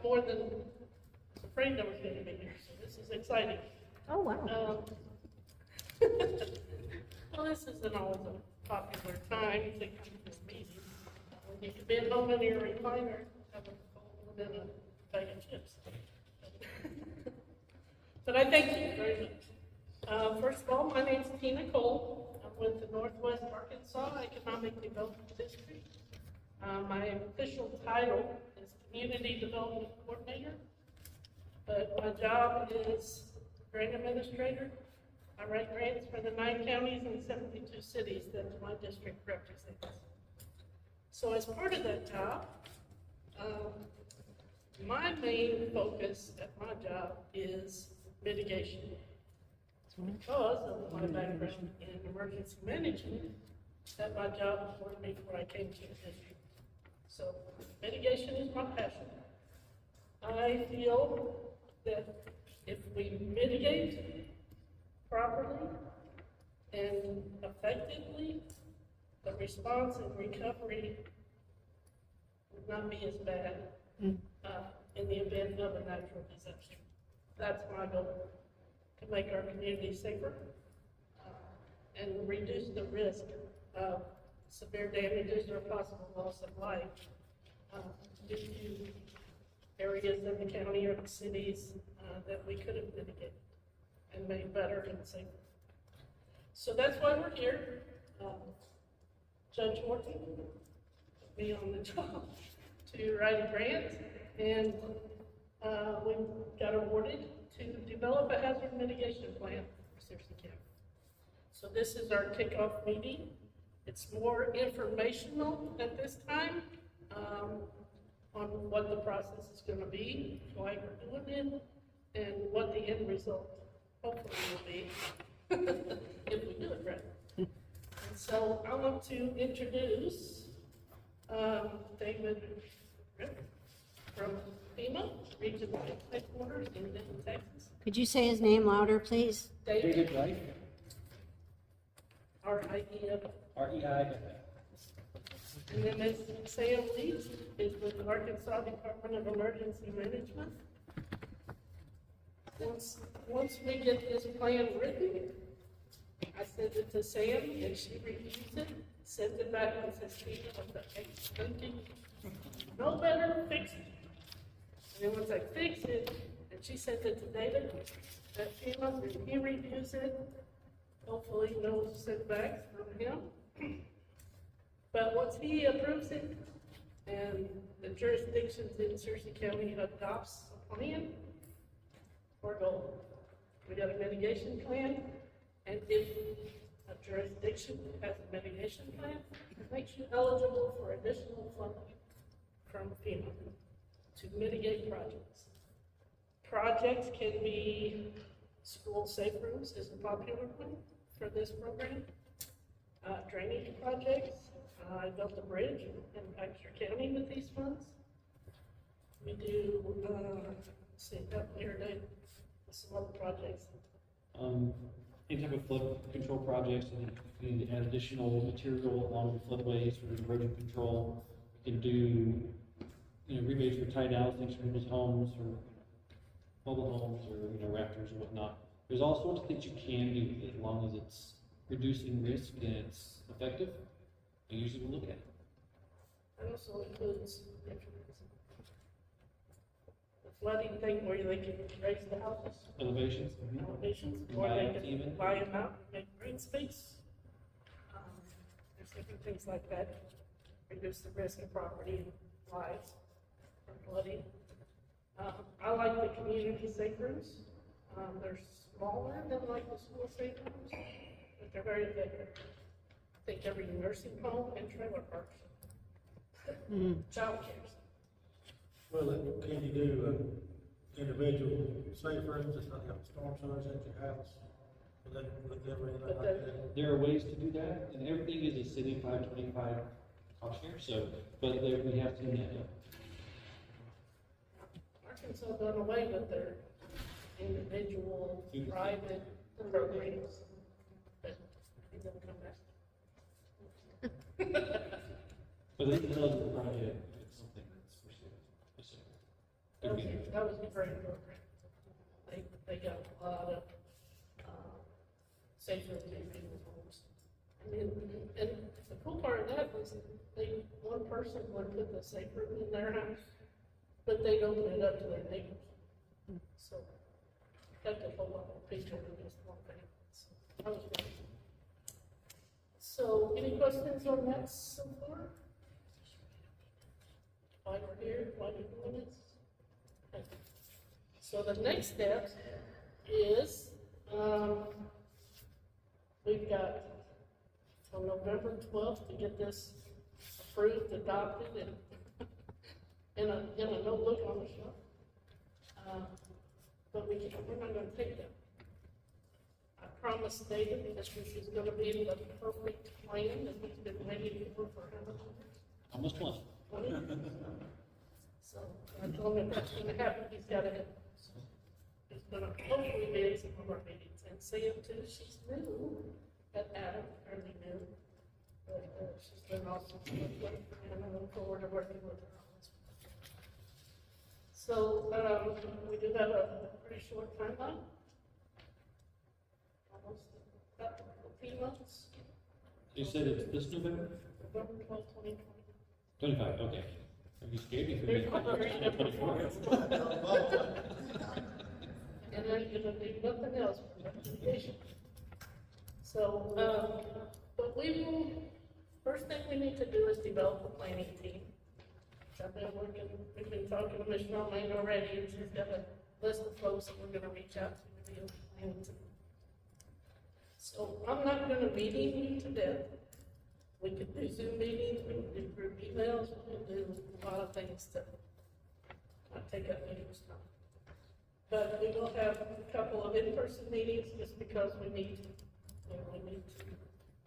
more than afraid I was going to be here, so this is exciting. Oh, wow. Well, this isn't always a popular time to come to a meeting. You could be at home in your recliner, have a cold and a bag of chips. But I thank you very much. First of all, my name's Tina Cole. I'm with the Northwest Arkansas Economic Development District. My official title is Community Development Coordinator, but my job is grant administrator. I write grants for the 9 counties and 72 cities that my district represents. So as part of that job, my main focus at my job is mitigation. Because of my background in emergency management, that my job was me before I came to the district. So mitigation is my passion. I feel that if we mitigate properly and effectively, the response and recovery would not be as bad in the event of a natural disaster. That's my goal, to make our community safer and reduce the risk of severe damages or possible loss of life due to areas of the county or the cities that we could have mitigated and made better and safer. So that's why we're here. Judge Horton put me on the job to write a grant, and we got awarded to develop a hazard mitigation plan for Searcy County. So this is our kickoff meeting. It's more informational at this time on what the process is going to be, why we're doing it, and what the end result hopefully will be if we do it right. And so I want to introduce David Rick from FEMA, Regional Headquarters in Denton, Texas. Could you say his name louder, please? David Wright. R-I-E-F. R-E-I-F. And then Ms. Sam Leeds is with the Arkansas Department of Emergency Management. Once we get this plan written, I send it to Sam and she reviews it, sends it back and says, what the heck's thinking? No better, fix it. And then once I fix it, and she sends it to David, that FEMA, he reviews it, hopefully no setbacks from him. But once he approves it, and the jurisdictions in Searcy County adopts a plan, we're golden. We got a mitigation plan, and if a jurisdiction has a mitigation plan, it makes you eligible for additional funding from FEMA to mitigate projects. Projects can be school safe rooms is a popular one for this program. Drainage projects. I built a bridge in Baxter County with these funds. We do, up here today, some other projects. Any type of flood control projects, and you need to add additional material along the floodways for erosion control. You can do, rebates for tied out things for people's homes or mobile homes or rafters or whatnot. There's all sorts of things you can do as long as it's reducing risk and it's effective. I usually will look at it. It also includes the flooding thing where they can raise the houses. Elevations. Elevations, or they can buy them out and make green space. There's different things like that. Reduce the risk of property and lives from flooding. I like the community safe rooms. They're smaller than like the school safe rooms, but they're very effective. I think every nursing home and trailer parks, child care. Well, can you do individual safe rooms, it's not got storm sewers at your house? Will that or anything like that? There are ways to do that, and everything is a city 525 cost share, so, but there, we have seen that. Arkansas done away with their individual private programs, but they're gonna come back. But this is another project, it's something that's for sure. That was a great program. They got a lot of, safer living homes. And the cool part of that was one person would put the safe room in their house, but they'd open it up to their neighbors. So that did a lot of people than just one thing. So that was great. So any questions on that so far? Why we're here, why we're doing this? Okay. So the next step is, we've got till November 12th to get this approved, adopted, and in a notebook on the shelf. But we're not gonna take that. I promised David that this is gonna be the perfect plan that he's been waiting for how much years? Almost 20. 20? So I told him if that's gonna happen, he's gotta, he's gonna hopefully be at some of our meetings. And Sam too, she's new at Adam, fairly new. But she's been awesome, and I look forward to working with her on this. So, we do have a pretty short timeline. Almost about 15 months. You said it's this November? November 12th, 2020. 25, okay. You scared me for being 24. And then you're gonna do nothing else for mitigation. So, but first thing we need to do is develop a planning team. We've been talking to Ms. Romaine already, and she's got a list of folks that we're gonna reach out to the planning team. So I'm not gonna meeting you to death. We could do Zoom meetings, we could do group emails, we could do a lot of things to not take up people's time. But we will have a couple of in-person meetings just because we need to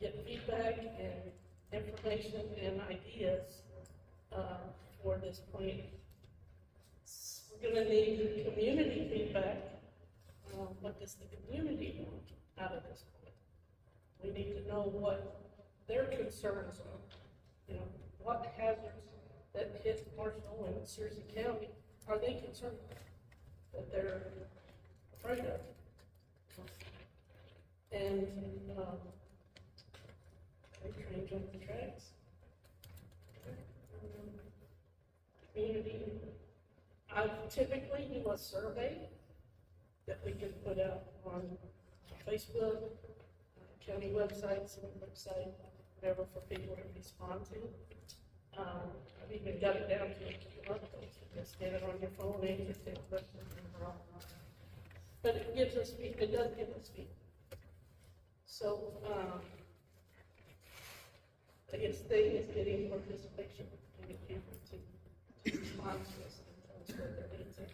get feedback and information and ideas for this plan. We're gonna need community feedback. What does the community want out of this plan? We need to know what their concerns are. What hazards that hit Marshall and Searcy County are they concerned with, that they're afraid of? And, train jump the tracks. Community. I typically do a survey that we can put out on Facebook, county website, city website, whatever, for people to respond to. I've even got it down to a few other things. You just get it on your phone and you take questions and we're all. But it gives us, it does give us feedback. So, I guess thing is getting participation and get people to respond to us and tell us what their needs are.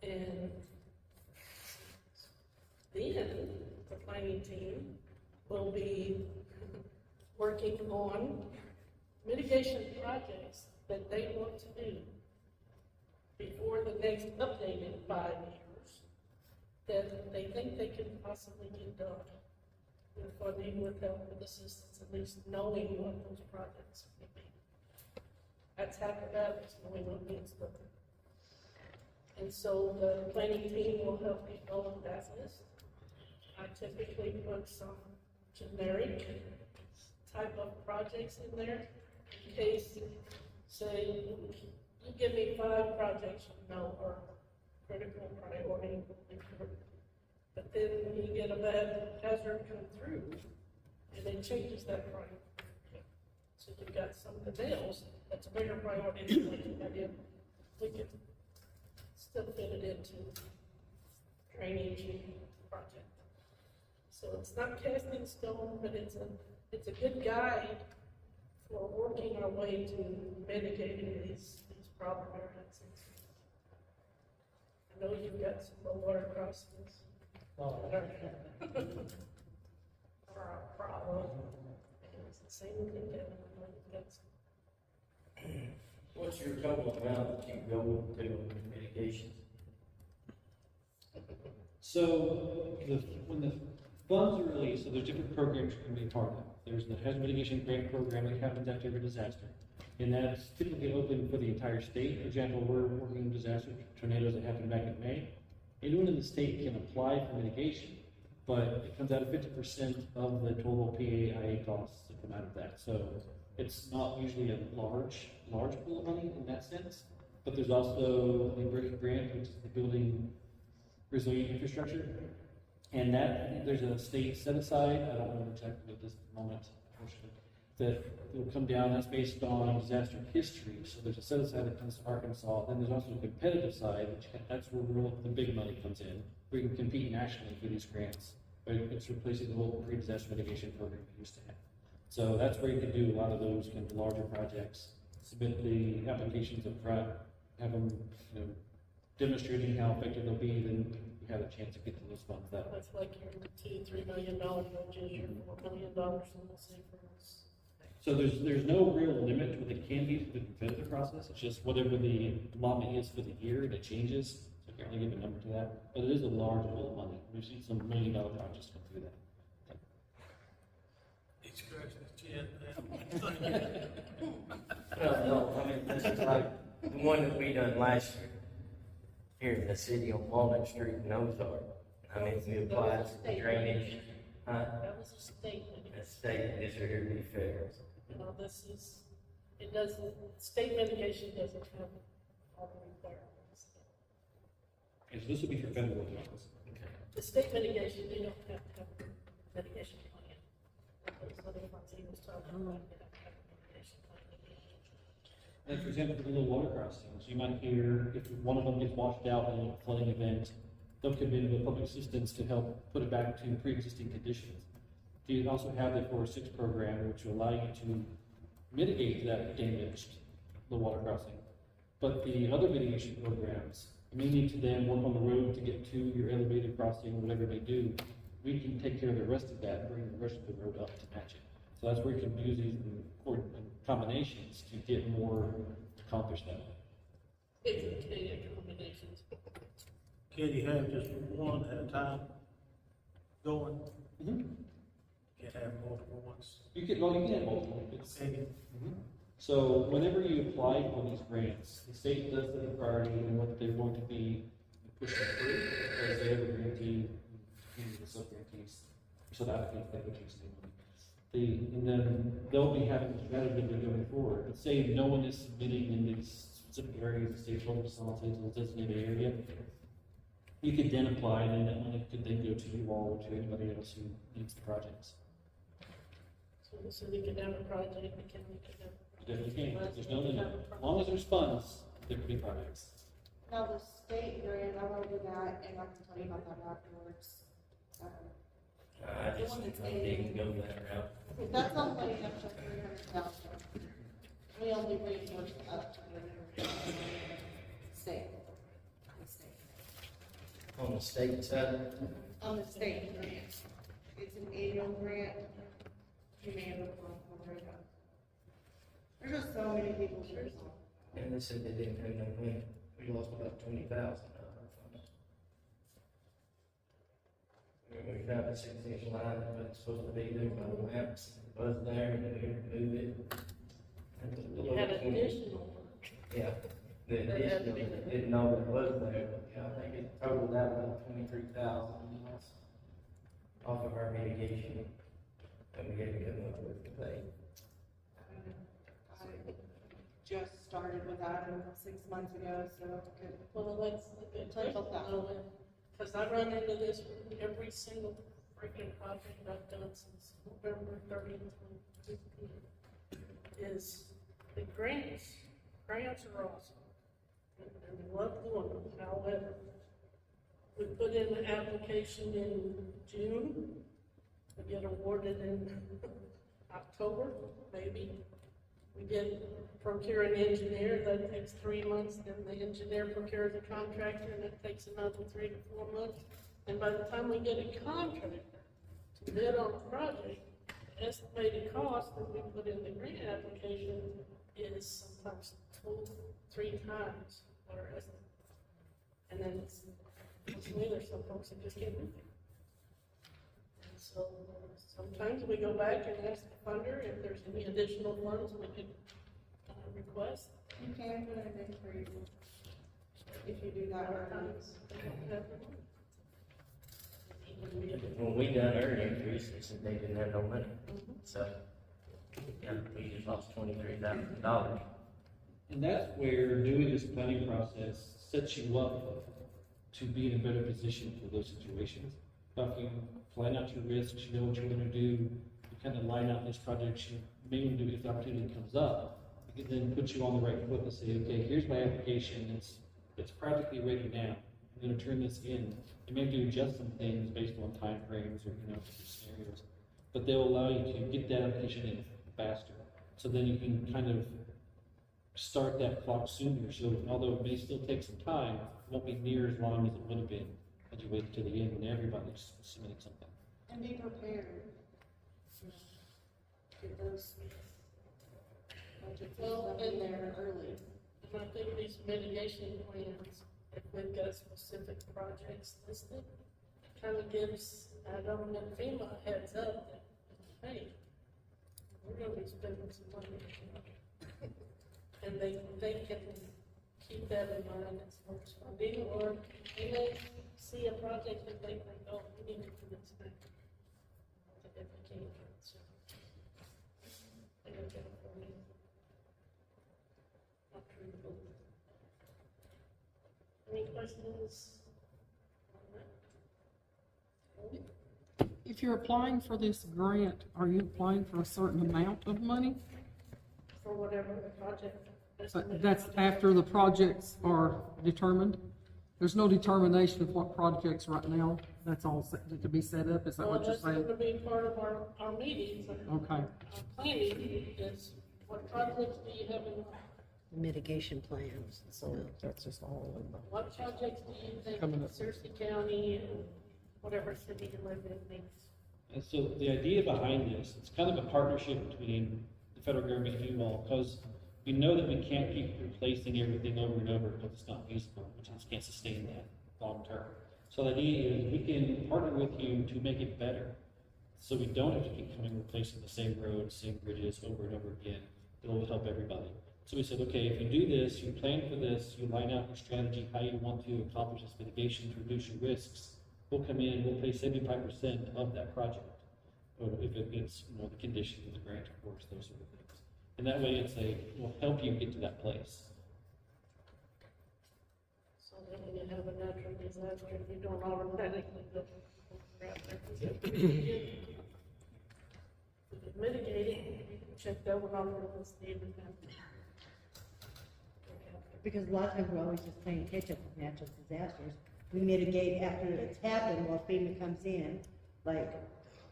And then the planning team will be working on mitigation projects that they want to do before the next updated 5 years that they think they can possibly get done with funding, with help, with assistance, at least knowing what those projects would be. That's half of that, is knowing what needs done. And so the planning team will help develop that list. I typically put some generic type of projects in there in case, say, you give me 5 projects you know are critical priority, but then you get a bad hazard come through and it changes that priority. So you've got something else that's a bigger priority than what you had in. We can still fit it into drainage project. So it's not cast in stone, but it's a good guide for working our way to mitigating these problem areas. I know you've got some low water crossings that are a problem. And it's the same thing, Kevin. I know you've got some. What's your total amount that you go to mitigation? So when the funds are released, so there's different programs you can be a part of. There's the hazard mitigation grant program that happens after every disaster. And that's typically open for the entire state. For example, we're working on disaster tornadoes that happened back in May. Anyone in the state can apply for mitigation, but it comes out of 50% of the total PAIA costs that come out of that. So it's not usually a large pool of money in that sense. But there's also the BRIC grant, which is the Building Resilient Infrastructure. And that, there's a state set aside, I don't remember exactly what this moment, that will come down, that's based on disaster history. So there's a set aside that comes to Arkansas. Then there's also a competitive side, which that's where the big money comes in. We can compete nationally for these grants. But it's replacing the local pre-disaster mitigation program we used to have. So that's where you can do a lot of those kind of larger projects. Submit the applications up front, have them, demonstrating how effective they'll be, then you have a chance to get to those funds that way. That's like your $2-3 million budget, your $4 million from the savings. So there's no real limit to what it can be for the competitive process. It's just whatever the allotment is for the year, and it changes. So I can't really give a number to that, but it is a large pool of money. We've seen some $1 million projects come through that. He's scratching his chin. No, I mean, this is like the one that we done last year here in the city on Walnut Street in Ozark. I mean, we applied to the drainage. That was a state. The state district here to be fair. State mitigation doesn't have all the requirements. And so this would be for federal jobs. The state mitigation, they don't have to have a mitigation plan. Those other ones he was talking about, they have to have a mitigation plan. Like for example, for the little water crossings, you might hear if one of them gets washed out in a flooding event, they'll come in with public assistance to help put it back to pre-existing conditions. You also have the 406 program, which will allow you to mitigate that damaged the water crossing. But the other mitigation programs, you need to then work on the road to get to your elevated crossing, whatever they do. We can take care of the rest of that and bring the rest of the road up to match it. So that's where you can use these in combinations to get more accomplished that way. It's combinations. Can you have just one at a time going? Can't have multiple ones. You can have multiple. It's, Okay. So whenever you apply for these grants, the state does set a priority and what they're going to be pushing through, because they have a grantee, the sub-grantees, so the applicants that would use the and then they'll be having a strategy going forward. But say no one is submitting in these specific areas, the state focus on, say, the designated area, you could then apply, and then that money could then go to you all or to anybody else who needs the projects. So the city can have a project, the county can have. You definitely can. There's no limit. As long as there's funds, there can be projects. Now, the state grant, I wrote that, and I can tell you about that afterwards. I just didn't go that route. That's only up to 300,000. We only reimburse up to 300,000. State. On the state side, On the state grant. It's an annual grant. You may have applied for it. There's just so many people here. and they said they didn't pay no money. We lost about 20,000 out of our funds. We found a 6-inch line that was supposed to be there by the maps, it was there, and we had to move it. You had additional. Yeah, the additional, didn't know it was there, but yeah, I think it totaled out about 23,000 off of our mitigation that we had to come up with to pay. I just started with that 6 months ago, so I could. Well, that's a good Tell you question, about that. because I run into this with every single freaking project I've done since November 30th, 2015, is the grants. Grants are awesome, and we love doing them. However, we put in an application in June, we get awarded in October, maybe. We procure an engineer, that takes 3 months, then the engineer procures a contractor, and it takes another 3 to 4 months. And by the time we get a contractor to bid on a project, the estimated cost that we put in the grant application is sometimes 2-3 times what our estimate. And then unfortunately, there's some folks that just can't do it. And so sometimes we go back and ask the funder if there's any additional funds we could request. You can put an increase if you do that ordinance. When we done our increase, they said they didn't have no money, so, yeah, we just lost $23,000. And that's where doing this planning process sets you up to be in a better position for those situations. If you plan out your risks, you know what you're gonna do, you kind of line out these projects you may want to do if the opportunity comes up. It then puts you on the right foot and say, okay, here's my application, it's practically ready now. I'm gonna turn this in. You may have to adjust some things based on timeframes or, different scenarios, but they'll allow you to get that application in faster. So then you can kind of start that clock sooner. So although it may still take some time, it won't be near as long as it would have been had you waited to the end when everybody's submitting something. And be prepared. Get those budget Well, in there early. And I think these mitigation plans, if we've got specific projects listed, kind of gives our government FEMA a heads up that, hey, we're gonna be spending some money. And they can keep that in mind as far as funding, or they may see a project that they think, oh, we need to do this thing. If we can't, so. They don't get it for me. Not true. Any questions? If you're applying for this grant, are you applying for a certain amount of money? For whatever the project. But that's after the projects are determined? There's no determination of what projects right now? That's all to be set up, is that what you're Well, saying? that's gonna be part of our meetings. Okay. Our planning is, what projects do you have in, Mitigation plans. So that's just all in the. what projects do you think Coming up. Searcy County and whatever city you live in needs? And so the idea behind this, it's kind of a partnership between the federal government and you all, because we know that we can't keep replacing everything over and over because it's not feasible, we just can't sustain that long term. So the idea is we can partner with you to make it better, so we don't have to keep coming replacing the same roads, same bridges over and over again. It'll help everybody. So we said, okay, if you do this, you plan for this, you line out your strategy, how you want to accomplish this mitigation to reduce your risks. We'll come in, we'll pay 75% of that project, or if it gets, the condition of the grant, of course, those sort of things. And that way will help you get to that place. So that when you have a natural disaster, you don't automatically go. Mitigating, you can check that one off the list, even Because a lot of times we're always just playing catch up with natural disasters. We mitigate after it's happened, while FEMA comes in, like,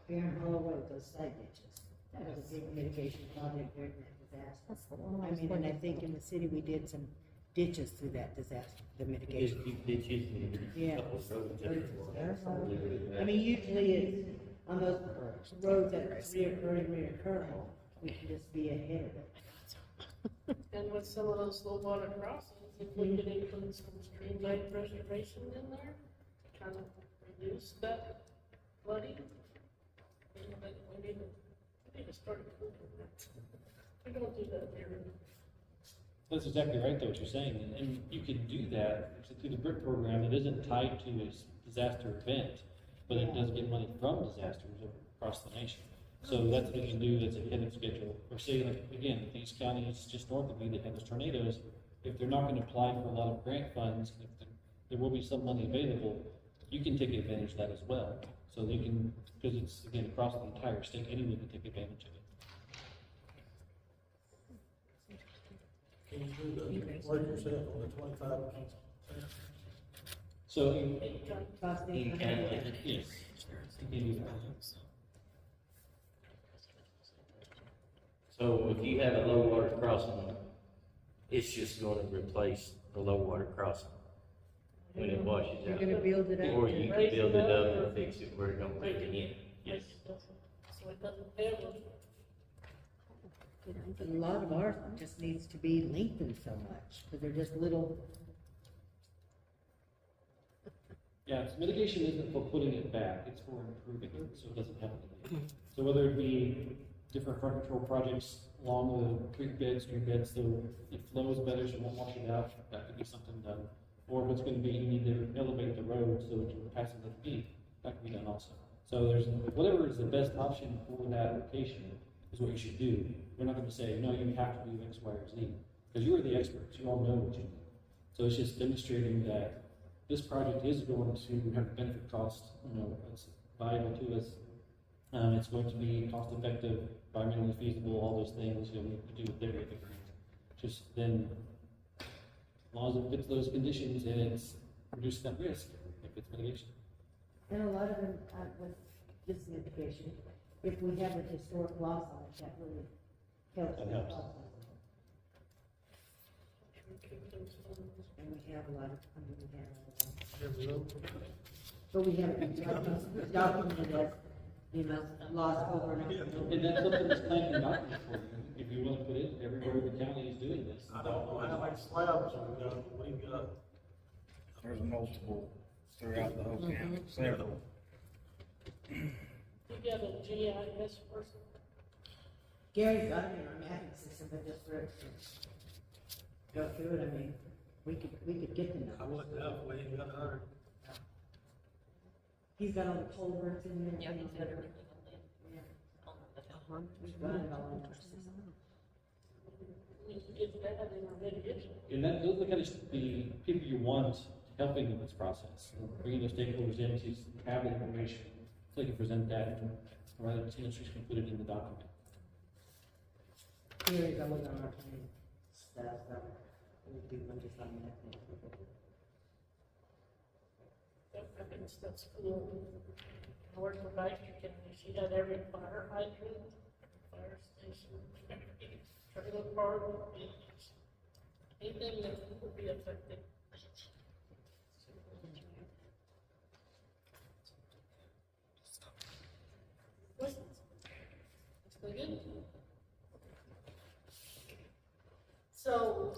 Barron Hollow Road, those side ditches. That was a big mitigation project during that disaster. I mean, and I think in the city, we did some ditches through that disaster, the mitigation. Yeah. I mean, usually it's on those roads that reoccur, we can just be ahead of it. And with some of those low water crossings, if we could include some streamline restoration in there, to kind of reduce that flooding. We need to start improving that. We don't do that here. That's exactly right, though, what you're saying, and you can do that through the BRIC program that isn't tied to a disaster event, but it does get money from disasters across the nation. So that's what you can do, that's ahead of schedule. Or say, like, again, if East County is just north of me that had those tornadoes, if they're not gonna apply for a lot of grant funds, there will be some money available, you can take advantage of that as well. So you can, because it's, again, across the entire state, anyone can take advantage of it. Can you work yourself on the 25%? So, Costing. yes. So if you have a low water crossing, it's just gonna replace the low water crossing when it washes You're out. gonna build it up. Or you can build it up and fix it where it don't break it in. Yes. So it doesn't ever. A lot of ours just needs to be lengthened so much, because they're just little. Yeah, so mitigation isn't for putting it back, it's for improving it, so it doesn't happen again. So whether it be different flood control projects along the creek beds, stream beds, so it flows better, so it won't wash it out, that could be something done. Or if it's gonna be, you need to elevate the road so it can pass it at speed, that can be done also. So there's, whatever is the best option for that location is what you should do. We're not gonna say, no, you have to do X, Y, or Z, because you are the experts, you all know what you do. So it's just demonstrating that this project is going to have a benefit cost, it's valuable to us. It's going to be cost effective, environmentally feasible, all those things, we do with every other grant. Just then, as long as it fits those conditions and it's reducing that risk, if it's mitigation. And a lot of them, with this mitigation, if we have a historic loss on it, that really helps. That helps. And we have a lot of, Every road. but we haven't documented as, lost over and over. And that's something that's planned and documented for you, if you want to put it, everywhere the county is doing this. I don't know how many slabs we've got. There's multiple throughout the whole county, several. You got a GIS person? Gary's got it in our mapping system, but just for it to go through it, I mean, we could get the I numbers. wouldn't know, we ain't got 100. He's got all the culverts in there. Yeah, he's got everything on We've got it all in our system. We can get that in our mitigation. And that, those are the kind of the people you want helping in this process, bringing those stakeholders in to have the information, so they can present that, and rather than industries can put it in the document. Gary's always on our planning stuff, so we do one just on that. I think that's cool. I worked for Baxter County, she had every fire hydrant, fire station, every trailer park, anything that would be affected. Questions? Still good? So,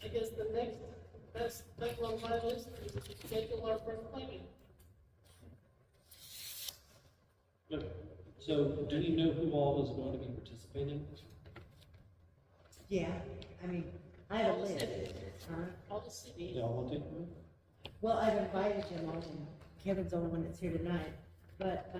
I guess the next best thing on my list is to schedule our first planning. So, do you know who all is going to be participating? Yeah, I mean, I have a All the list. cities. Huh? All the cities. They all want to? Well, I've invited them all, and Kevin's the only one that's here tonight, but,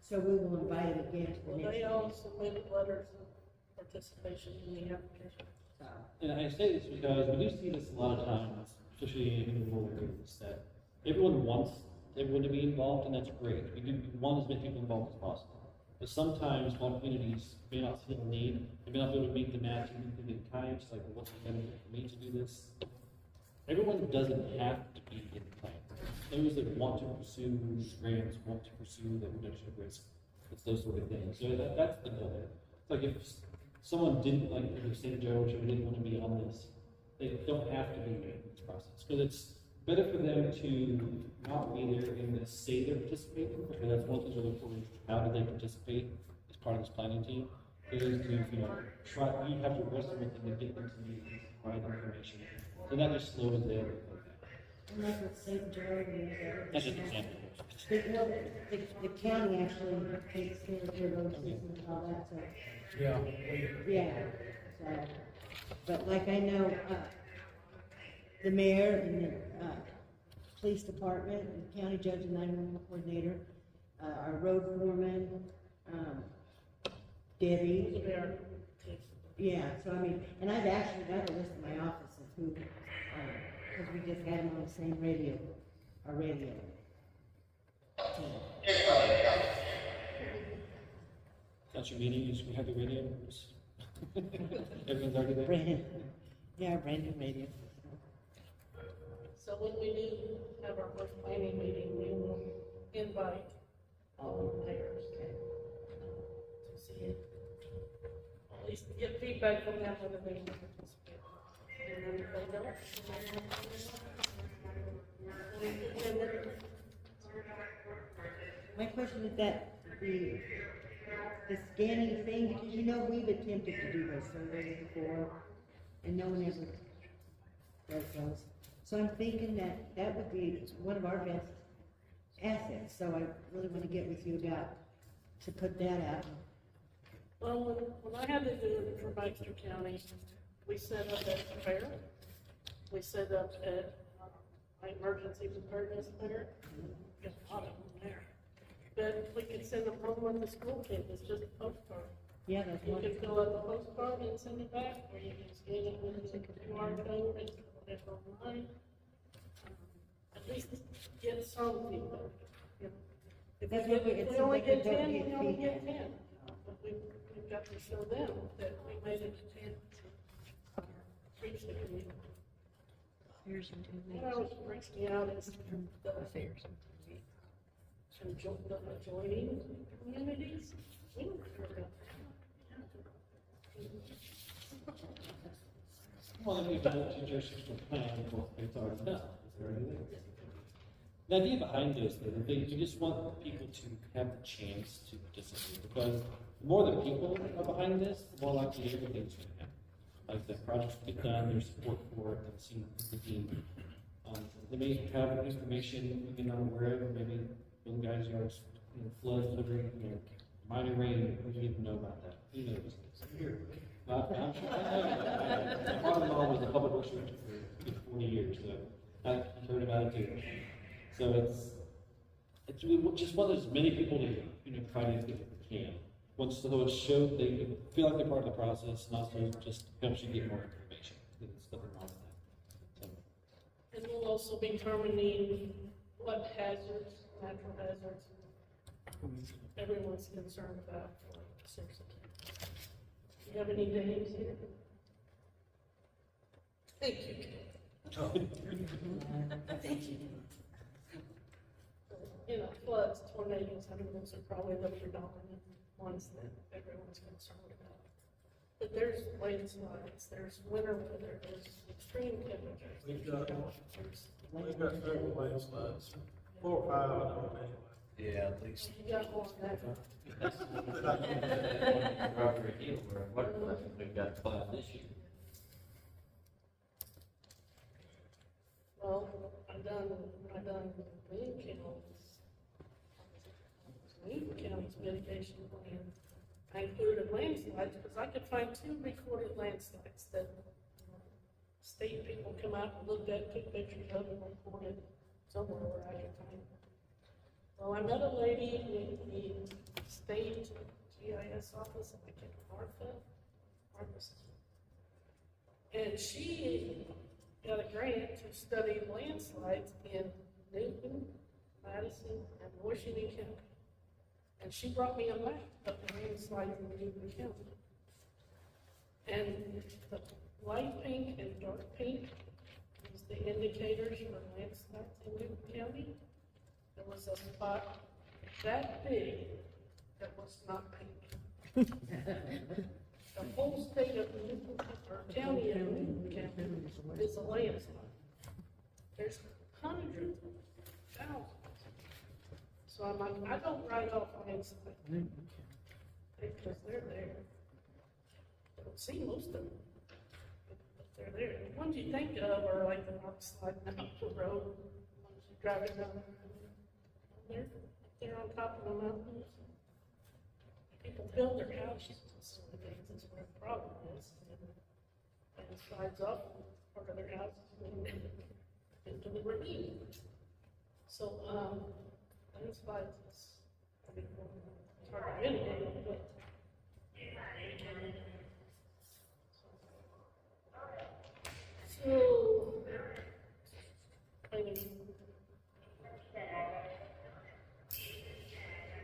so we will invite him again to the Well, next they meeting. all submitted letters of participation in the application. So, And I say this because we do see this a lot of times, especially in the rural areas, that everyone wants everyone to be involved, and that's great. We do want as many people involved as possible. But sometimes small communities may not see the need, they may not be able to meet the matching in time, it's like, well, what's the benefit for me to do this? Everyone doesn't have to be in the plan. Those that want to pursue grants, want to pursue the reduction of risk, it's those sort of things. So that's the goal. It's like if someone didn't, like, if St. George or didn't want to be on this, they don't have to be in this process. Because it's better for them to not be there and say they're participating, because that's one of the things we look for, is how do they participate as part of this planning team, is to, try, you have to wrestle with them and get them to meetings, provide them information. So that just slows them. and like with St. George and That's just an example. the county actually takes care of their road systems and all that, so. Yeah. Yeah, so, but like I know, the mayor and the, police department, and the county judge and 911 coordinator, our road foreman, Debbie, yeah, so I mean, and I've actually got a list in my office of who, because we just had them on the same radio, our radio. That's your meeting, you have the radio? Everyone's already there? Brand, yeah, our brand new radio. So when we do have our first planning meeting, we will invite all the players to see it. At least get feedback from them whether they want to participate. And then if they don't, My question is that the scanning thing, because you know we've attempted to do those surveys before, and no one ever does those. So I'm thinking that that would be one of our best assets, so I really want to get with you about to put that out. Well, when I had to do it for Baxter County, we set up at the fair. We set up at, my emergency preparedness fair. Got a lot of them there. But we could send them home with the school kit, it's just a postcard. Yeah, that's You what, can fill out the postcard and send it back, or you can scan it with the QR code and put it online. At least get some feedback. You know, If That's we what we- get, if it's we only like get a don't 10, we get only feedback. get 10. But we've got to show them that we made it to 10 to reach the community. Fairs in 2 weeks. What always freaks me out is the Fairs in 2 weeks. the adjoining communities. We don't care about that. Well, if you develop a jurisdictional plan, well, it's already done. It's already there. The idea behind this, though, you just want people to have the chance to participate, because the more the people are behind this, the more likely everything's going to happen. Like the projects get done, there's support for it, and see the team. They may have information we are not aware of, or maybe the guys are, flood, minor rain, we need to know about that. Who knows? I'm sure, my father-in-law was a public works director for 40 years, so I've heard about it too. So we just want as many people to, try to get it we can. Once so it's showed, they feel like they're part of the process, and also just helps you get more information. There's nothing wrong with that. So. And we'll also be determining what hazards, natural hazards, everyone's concerned about for Searcy County. Do you have any names here? Thank you. Thank you. Floods, tornadoes, I mean, those are probably the predominant ones that everyone's concerned about. But there's landslides, there's winter weather, there's extreme temperatures. We've got- There's- We've got several landslides, 4 or 5 of them anyway. Yeah, at least. You got one that. Robert Hill, where what we've got 5 this year. Well, I done Wayne County's mitigation plan. I included landslides because I could find 2 recorded landslides that state people come out and looked at, took pictures of and reported somewhere where I could find it. Well, I met a lady in the state GIS office, I think Martha, and she got a grant to study landslides in Newton, Madison, and Washington County. And she brought me a map of the landslides in Newton County. And the light pink and dark pink is the indicators for landslides in Newton County. There was a spot that big that was not pink. The whole state of Newton, or county of Newton County is a landslide. There's hundreds, thousands. So I'm like, I don't write off landslides because they're there. I don't see most of them, but they're there. The ones you think of are like the rock sliding out the road, the ones you drive it down. They're on top of the mountains. People build their houses and sort of things, that's where the problem is. And it slides up part of their houses and into the ravine. So, landslides is, I mean, it's hard to mitigate, but. So,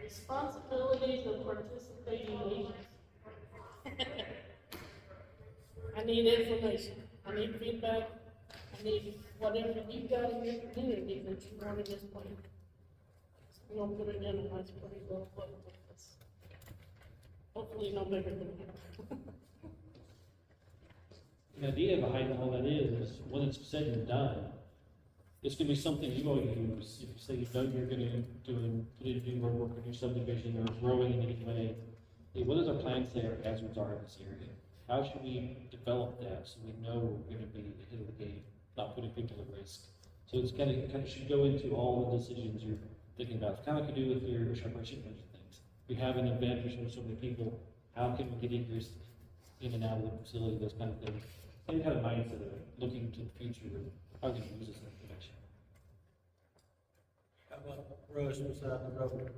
responsibilities of participating agents. I need information, I need feedback, I need whatever you got in your community that you want in this plan. I'm gonna put it in a nice pretty little book like this. Hopefully no bigger than that. The idea behind all that is when it's said and done, it's gonna be something you will use. If you say you know you're gonna put in new road work or new subdivision or growing in any way, hey, what does our plan say our hazards are in this area? How should we develop that so we know we're gonna be ahead of the game, not putting people at risk? So it's kind of should go into all the decisions you're thinking about. It's kind of like you do with your operation budget things. we have an event or so many people, how can we get ingress in and out of the facility, those kind of things. Same kind of mindset of looking to the future, of how we can use this information. How about brush beside the road?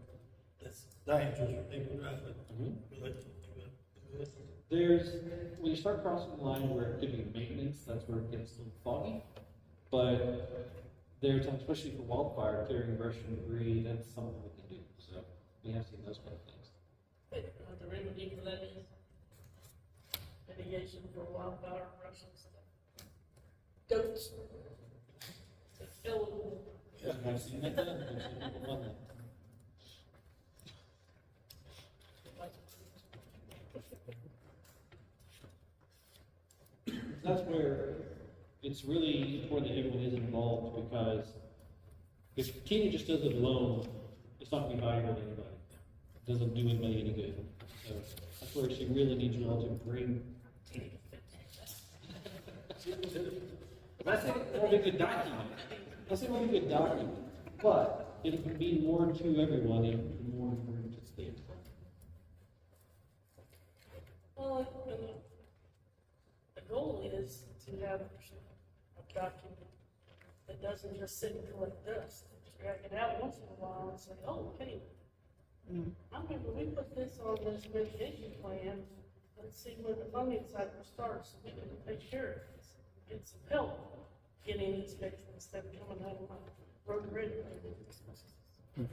That's dangerous for people driving. Will it do it? There's, when you start crossing the line where it could be maintenance, that's where it gets a little foggy. But there's, especially for wildfire, clearing brush and debris, that's something we can do. So we have seen those kind of things. The remedy for that is mitigation for wildfire brush and stuff. Goats. The skeleton. I've seen that done. I've seen people done that. That's where it's really important that everyone is involved, because if Kenny just does it alone, it's not gonna be valuable to anybody. It doesn't do anybody any good. So that's where she really needs you all to bring. That's a good document. That's a really good document. But it can mean more to everyone and more important to the state. Well, and the goal is to have a document that doesn't just sit and collect dust. Drag it out once in a while and say, oh, hey, I remember we put this on this mitigation plan. Let's see where the funding cycle starts, so we can take care of this. Get some help getting inspected instead of coming out of my road and bridge.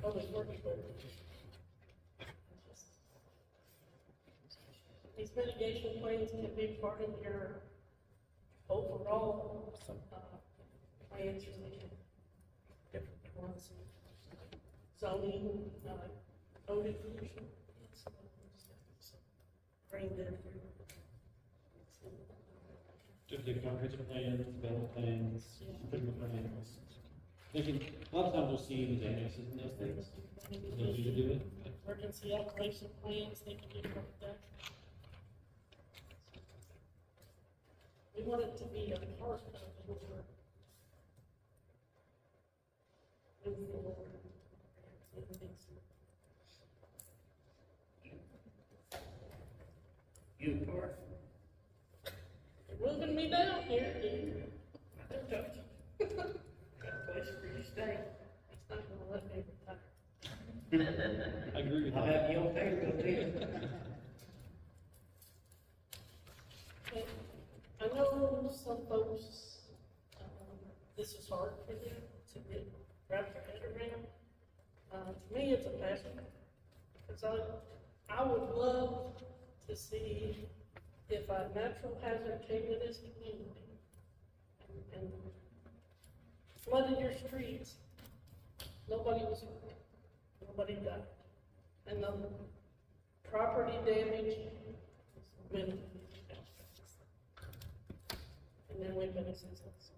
Public works. These mitigation plans can be part of your overall, plans, or different ones. Zoning, code enforcement. Bring them. Just the comprehensive plans, development plans, improvement plans. They can, a lot of times we'll see these annexes and those things. They need to do it. Emergency operation plans, they can do like that. We want it to be a part of your moving forward. You part. You're moving me down here, dude. I don't touch you. Got a place for you to stay. It's not gonna let me retire. I agree with I'll that. have you on paper, go ahead. Okay. I know some folks, this is hard for them to get, wrap their head around. To me, it's a passion, because I would love to see if a natural hazard came to this community and flooded your streets, nobody was hurt, nobody died. And the property damage was minimal. And then we've been assistance.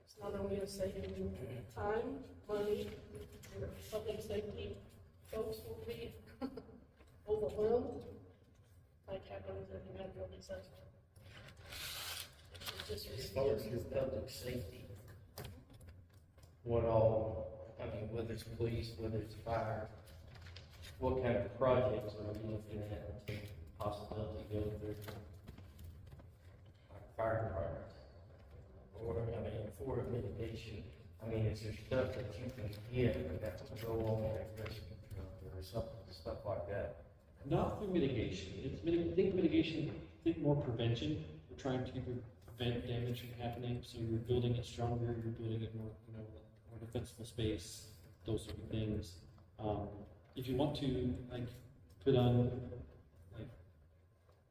It's not only a saving time, money, your public safety folks will be overwhelmed, like happens in a natural disaster. It's just As far as your public safety, what all, I mean, whether it's police, whether it's fire, what kind of projects are we looking at to possibility go through? Like fire departments, or, I mean, for mitigation, I mean, is there stuff that you can get that will go on like rescue truck or something, stuff like that? Not through mitigation. Think mitigation, think more prevention. We're trying to prevent damage from happening, so you're building it stronger, you're building it more, more defensible space, those sort of things. If you want to, like, put on, like,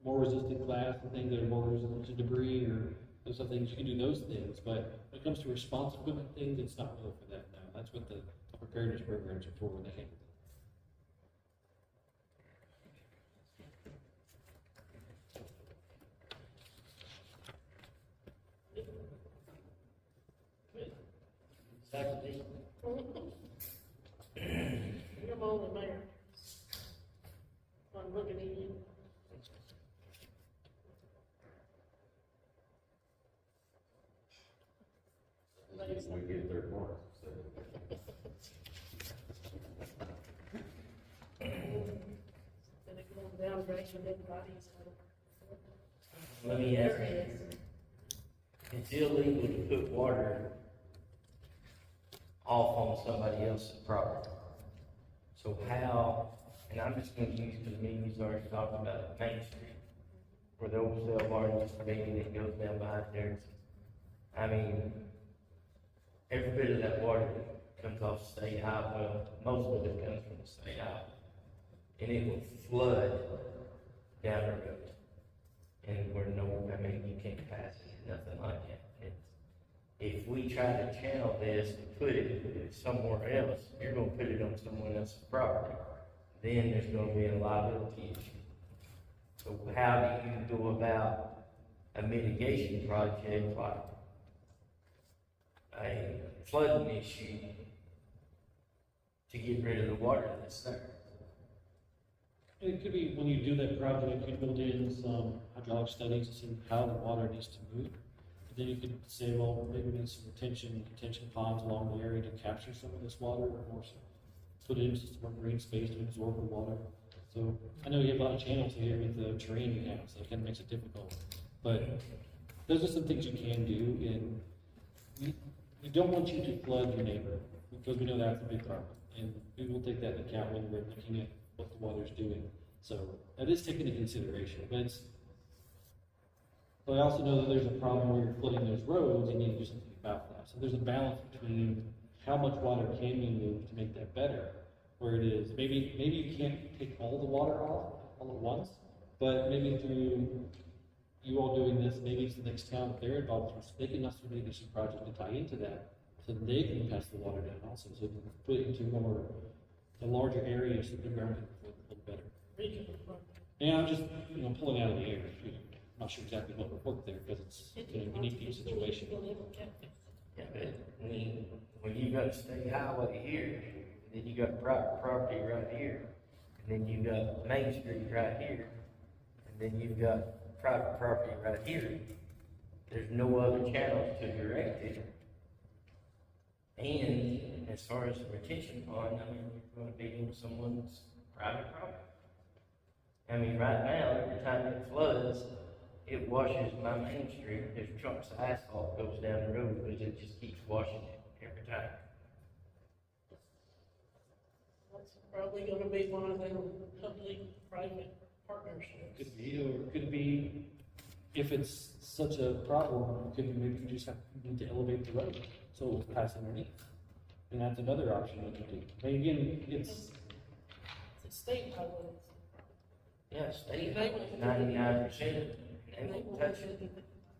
more resistant glass and things that are more resistant to debris or those other things, you can do those things, but when it comes to response equipment things, it's not really for that now. That's what the preparedness programs are for, when they handle it. Exactly. You're my only mayor. I'm looking at you. We get their mark, so. direction everybody's going. Let me ask you, it's illegal to put water off on somebody else's property. So how, and I'm just gonna use, because me and you's already talked about Main Street, where the old cell barn used to be, and it goes down behind there. I mean, every bit of that water comes off state highway, well, most of it comes from the state highway. And it will flood down the road. And we're no, I mean, you can't pass it, nothing like that. If we try to channel this and put it somewhere else, you're gonna put it on someone else's property. Then there's gonna be a liability issue. So how do you go about a mitigation project like a flooding issue to get rid of the water that's there? It could be when you do that project, you build in some hydraulic studies to see how the water needs to move. And then you could say, well, maybe we need some contention ponds along the area to capture some of this water, or put it into some more green space to absorb the water. So I know you have a lot of channels here with the terrain you have, so it kind of makes it difficult. But those are some things you can do, and we don't want you to flood your neighbor, because we know that's a big problem. And we will take that into account when we're looking at what the water's doing. So that is taken into consideration, but I also know that there's a problem where you're flooding those roads, and you need to do something about that. So there's a balance between how much water can you move to make that better, where it is, maybe you can't take all the water off all at once, but maybe through you all doing this, maybe it's the next town that they're involved in, so they can also make a project to tie into that, so that they can pass the water down also, so they can put it into more, a larger area so the ground can flow a little better. Regional fund. And I'm just, pulling out of the air. I'm not sure exactly what would work there, because it's a unique situation. Yeah, but when you got a state highway here, and then you got private property right here, and then you got Main Street right here, and then you've got private property right here, there's no other channels to direct it. And as far as the retention pond, I mean, you're gonna be on someone's private property. I mean, right now, every time it floods, it washes my Main Street, there's chunks of asphalt goes down the road, because it just keeps washing it every time. That's probably gonna be one of them public-private partnerships. Could be, or it could be, if it's such a problem, maybe you just need to elevate the road, so it'll pass underneath. And that's another option you can do. And again, it's It's a state highway. Yeah, state, 99%, they won't touch it.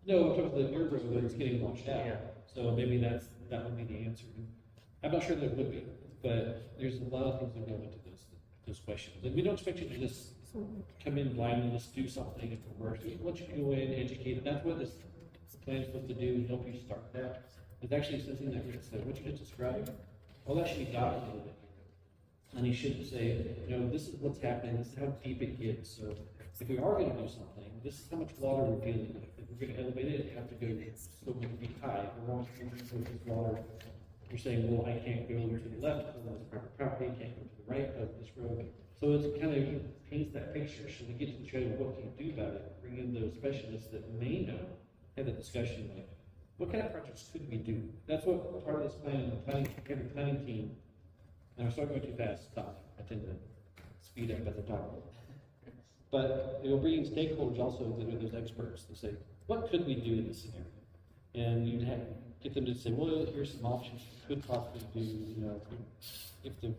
no, in terms of the dirt road where it's getting washed out. Yeah. So maybe that would be the answer. I'm not sure that it would be, but there's a lot of things that go into those questions. And we don't expect you to just come in blindly and just do something if it works. We want you to go in, educate, and that's what this plan is supposed to do, is help you start that. There's actually something that we said, what you just described, all that should be documented. And you should say, this is what's happening, this is how deep it gets. So if we are gonna do something, this is how much water we're dealing with. If we're gonna elevate it, it have to go so many feet high. If we're going to this water, you're saying, well, I can't go to the left because that's private property, I can't go to the right because of this road. So it's kind of paints that picture. So we get to the trade of what can you do about it, bring in those specialists that may know, have that discussion like, what kind of projects could we do? That's what part of this plan, every planning team. And I'm sorry going too fast, stop. I tend to speed up as I talk. But it will bring in stakeholders also that are those experts to say, what could we do in this scenario? And you'd have get them to say, well, here's some options you could possibly do, if the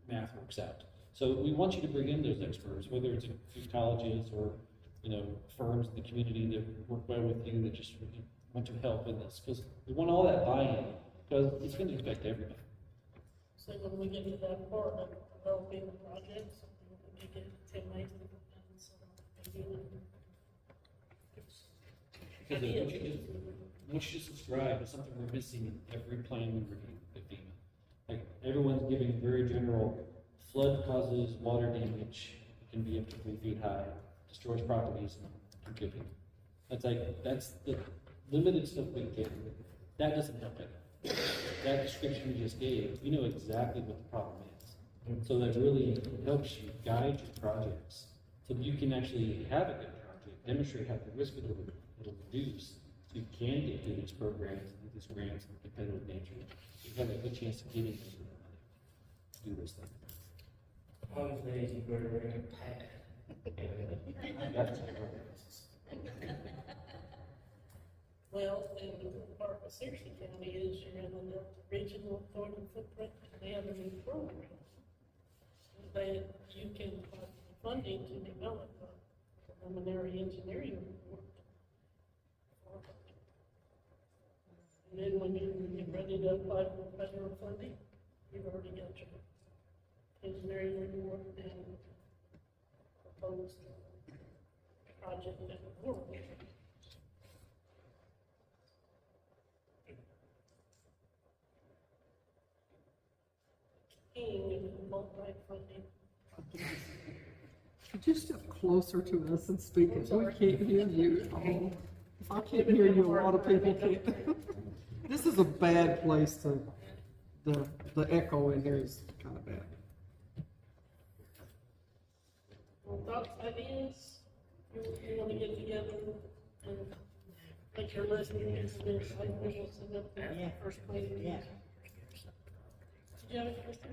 math works out. So we want you to bring in those experts, whether it's colleges or, firms in the community that work well with you that just really want to help in this, because we want all that buy-in, because it's going to affect everybody. So when we get to that part of developing the project, something that we get 10 days to do, so maybe Because what you just described is something we're missing in every plan we review at FEMA. Like, everyone's giving very general, flood causes water damage, it can be up to 3 feet high, destroys properties, and forgiving. That's the limited stuff we get. That doesn't help it. That description you just gave, you know exactly what the problem is. So that really helps you guide your projects So that you can actually have a good project, demonstrate how the risk it'll reduce, so you can get through these programs, and these grants of competitive nature. You have a good chance of getting those money to do those things. One of the days you better bring a pad. That's Well, and the good part of Searcy County is you're in the regional authority footprint, and they have a new program. That you can apply for funding to develop a preliminary engineering report. And then when you get ready to apply for federal funding, you've already got your engineering report and proposed project that will work. King of multi-funding. Could you step closer to us and speak? We can't hear you at all. If I can't hear you, a lot of people can't. This is a bad place to, the echo in here is kind of bad. Well, thoughts, ideas, you want to get together and make your list and get some insight, and we'll send up the Yeah. first plan. Yeah. Did you have a question?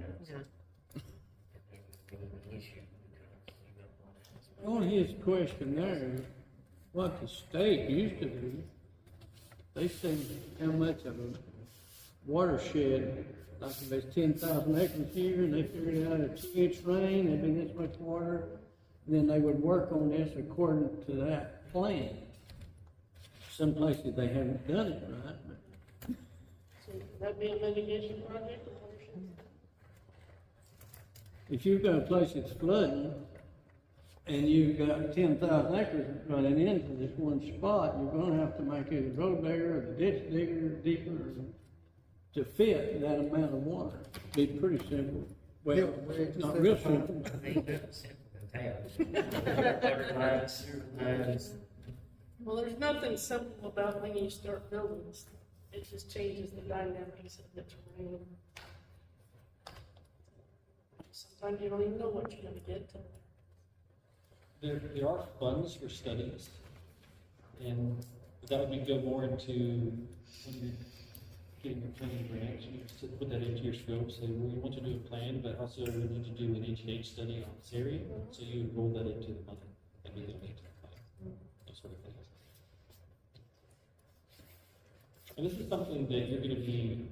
On his question there, what the state used to do, they say how much of a watershed, like if there's 10,000 acres here, and they figured out a 2-inch rain, there'd be this much water, then they would work on this according to that plan. Some places they haven't done it right, but So that'd be a mitigation project? if you've got a place that's flooding, and you've got 10,000 acres running into this one spot, you're gonna have to make it a road digger or the ditch digger deeper to fit that amount of water. Be pretty simple. Well, it's not real simple. Well, there's nothing simple about when you start building this. It just changes the dynamics of the terrain. Sometimes you don't even know what you're gonna get to. There are funds for studies, and that would be go more into when you're getting your planning grants, you just put that into your scope, say, well, we want to do a plan, but also we need to do an HH study on this area, so you would roll that into the money that we donate to the plan, those sort of things. And this is something that you're gonna be,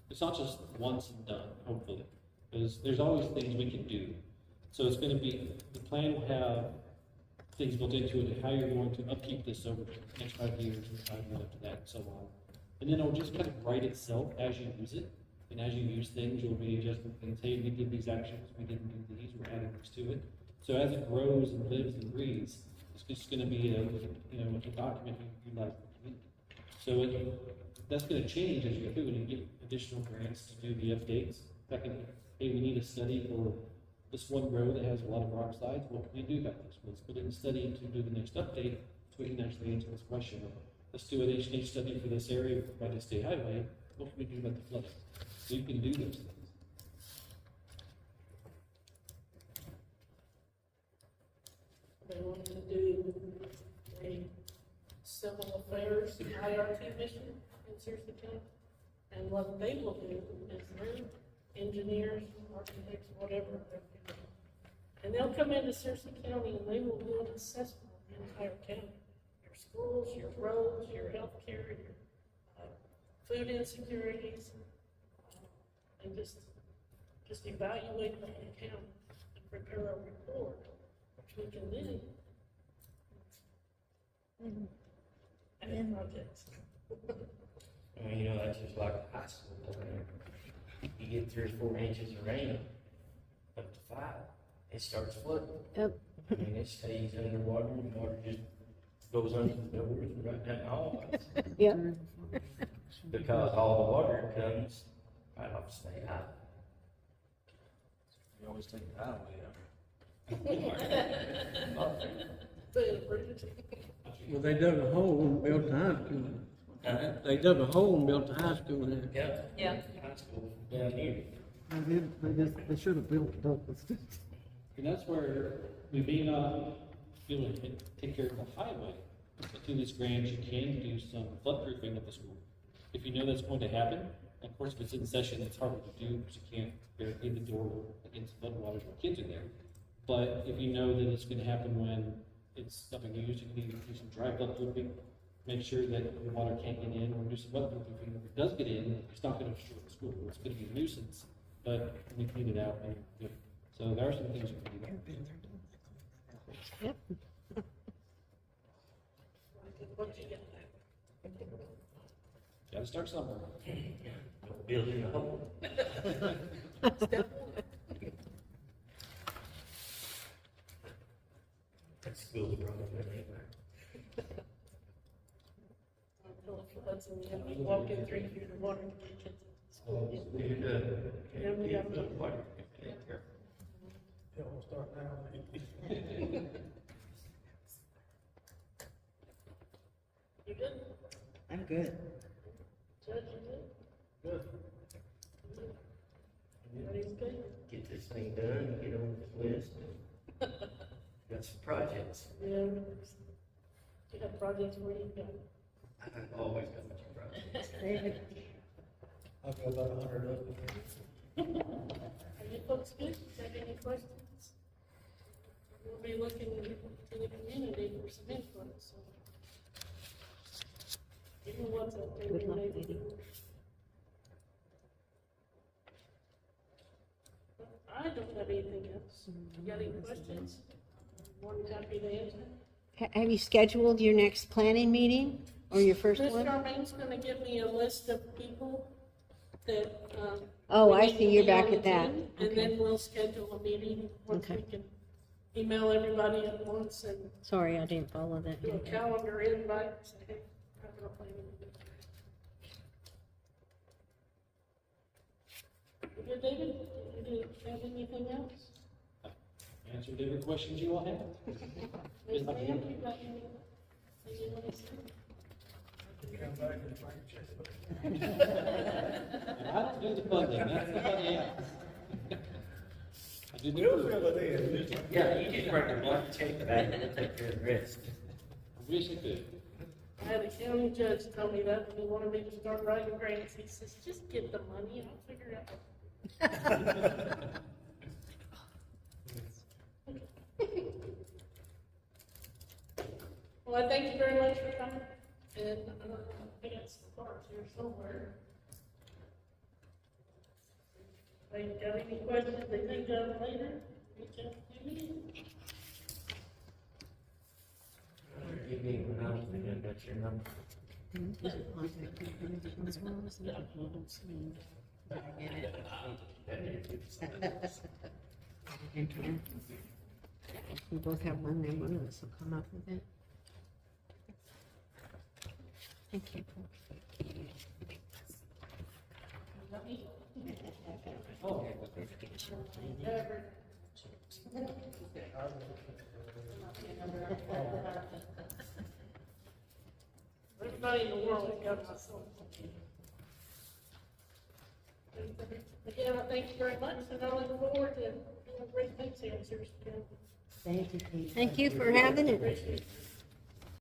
it's not just once and done, hopefully, because there's always things we can do. So it's gonna be, the plan will have things built into it, and how you're going to upkeep this over the next 5 years, and 5 years after that, and so on. And then it'll just kind of write itself as you use it, and as you use things, you'll be adjusting things, hey, we did these actions, we didn't do these, we're adding this to it. So as it grows and lives and breathes, it's just gonna be a, a document you like the community. So that's gonna change as you go through, and you get additional grants to do the updates. Hey, we need a study for this one road that has a lot of rock slides, what can we do about this? Let's put in a study to do the next update, so we can actually answer this question. Let's do an HH study for this area by the state highway, what can we do about the flooding? So you can do those things. They wanted to do a civil affairs IRT mission in Searcy County. And what they will do is their engineers, architects, whatever, and they'll come into Searcy County and they will do an assessment of the entire county. Your schools, your roads, your healthcare, your food insecurities, and just evaluate the whole county and prepare a report, which we can then add projects. I mean, that's just like high school down there. You get 3 or 4 inches of rain, up to 5, it starts flooding. Yep. I mean, it stays underwater, and water just goes under the doors and right down the hallways. Yep. Because all the water comes right off the state highway. You always take the highway out. well, they dug a hole and built a high school. They dug a hole and built a high school there. Yeah. High school down here. They should have built it up instead. And that's where we may not be able to take care of the highway, but through this grant, you can do some floodproofing of the school. If you know that's going to happen, of course, if it's in session, it's harder to do, because you can't barricade the door against floodwaters when kids are there. But if you know that it's gonna happen when it's not being used, you can either do some dry floodproofing, make sure that the water can't get in, or do some wet floodproofing. If it does get in, it's not gonna destroy the school, it's gonna be a nuisance, but we clean it out and good. So there are some things you can do there. Yep. What you got? Gotta start somewhere. Building a home. That school's probably anywhere. Floods and you have to walk in 3 feet of water to get kids to school. Yeah, we got to. Yeah, we'll start now. You good? I'm good. Judge, you good? Good. Everybody's good? Get this thing done, get on this list. Got some projects. Yeah. You have projects where you go. I've always got some projects. David, I've got about 100 of them. Are you folks good? Have any questions? We'll be looking to the community for some input, so. Give me what's up there. Good luck, maybe. lady. I don't have anything else. You got any questions? More than happy to answer. Have you scheduled your next planning meeting or your first Ms. one? Charmaine's gonna give me a list of people that, Oh, we I need to see, you're be back on at that. Zoom, And Okay. then we'll schedule a meeting once we Okay. can email everybody at once and Sorry, I didn't follow that. do a calendar invite. Say, hey, capital planning. You good, David? You have anything else? Answered every question you all had. Ms. Pam, you got anything you want to say? Come back and find you. And I don't do the funding, that's somebody else. I do the We'll proof. fill it in. Yeah, you just write the blank check back and we'll take care of the rest. I wish I could. I had a county judge tell me that when he wanted me to start writing grants. He says, just get the money and I'll figure it out. Well, I thank you very much for coming, and I got some cards here somewhere. If you got any questions they think of later, reach out to me. Give me one, I think I got your number. We both have one name, one of us will come up with it. Thank you. Oh, Everybody in the world has got my cell phone. Again, I thank you very much, and I look forward to doing great things here in Searcy County. thank you, Pete. Thank you for having it. Appreciate it.